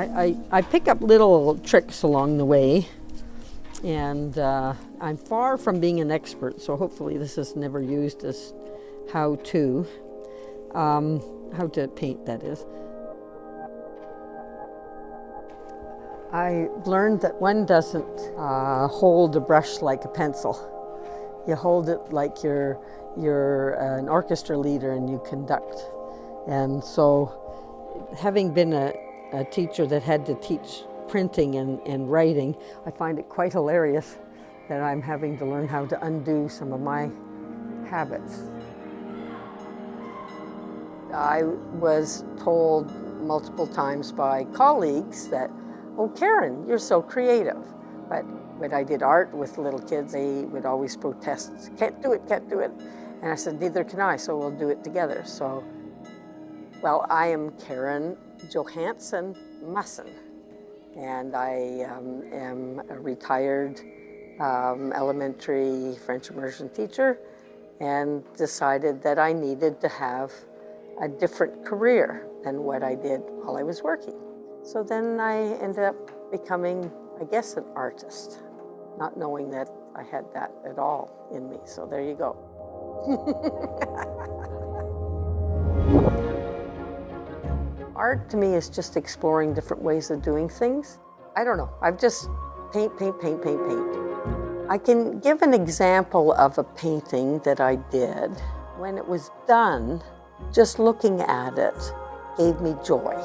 I pick up little tricks along the way, and I'm far from being an expert, so hopefully this is never used as how to paint, that is. I learned that one doesn't hold a brush like a pencil. You hold it like you're an orchestra leader and you conduct. And so, having been a teacher that had to teach printing and writing, I find it quite hilarious that I'm having to learn how to undo some of my habits. I was told multiple times by colleagues that, "Oh, Karen, you're so creative." But when I did art with little kids, they would always protest, "Can't do it, can't do it." And I said, "Neither can I, so we'll do it together." So, well, I am Karen Johansson Musson, and I am a retired elementary French immersion teacher, and decided that I needed to have a different career than what I did while I was working. So then I ended up becoming, I guess, an artist, not knowing that I had that at all in me. So there you go. Art to me is just exploring different ways of doing things. I don't know, I've just paint. I can give an example of a painting that I did. When it was done, just looking at it gave me joy.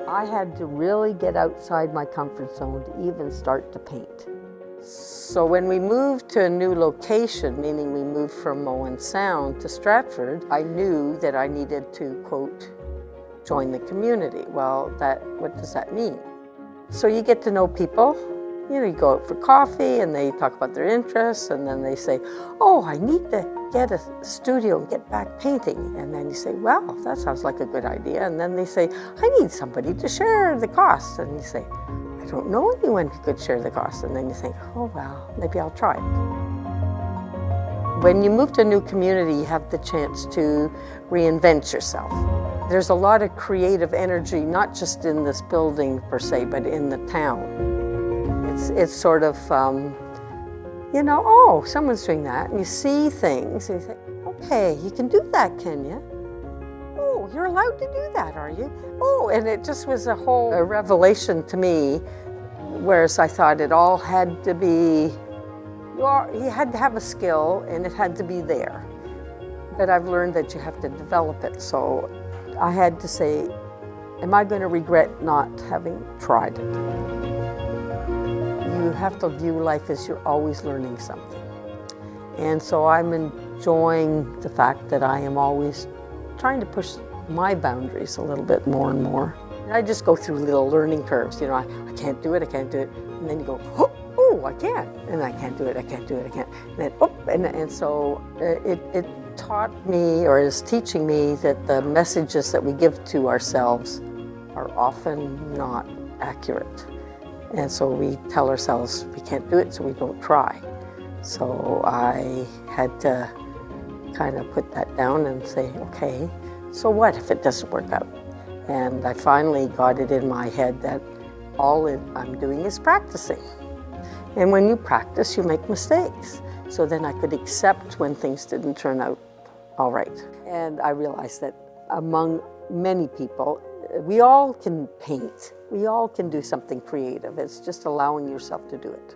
I had to really get outside my comfort zone to even start to paint. So when we moved to a new location, meaning we moved from Owen Sound to Stratford, I knew that I needed to, quote, join the community. Well, what does that mean? So you get to know people. You know, you go out for coffee and they talk about their interests, and then they say, "Oh, I need to get a studio and get back painting." And then you say, "Well, that sounds like a good idea." And then they say, "I need somebody to share the costs." And you say, "I don't know anyone who could share the costs." And then you think, "Oh, well, maybe I'll try it." When you move to a new community, you have the chance to reinvent yourself. There's a lot of creative energy, not just in this building per se, but in the town. It's sort of, you know, oh, someone's doing that, and you see things, and you think, okay, you can do that, can you? Oh, you're allowed to do that, are you? Oh, and it just was a revelation to me, whereas I thought it all had to be, you had to have a skill, and it had to be there. But I've learned that you have to develop it, so I had to say, am I going to regret not having tried it? You have to view life as you're always learning something. And so I'm enjoying the fact that I am always trying to push my boundaries a little bit more and more. And I just go through little learning curves. You know, I can't do it, I can't do it. And then you go, oh, I can. And I can't do it, I can't do it, I can't. And then, oh, and so it taught me, or is teaching me, that the messages that we give to ourselves are often not accurate. And so we tell ourselves we can't do it, so we don't try. So I had to kind of put that down and say, okay, so what if it doesn't work out? And I finally got it in my head that all I'm doing is practicing. And when you practice, you make mistakes. So then I could accept when things didn't turn out all right. And I realized that among many people, we all can paint. We all can do something creative. It's just allowing yourself to do it.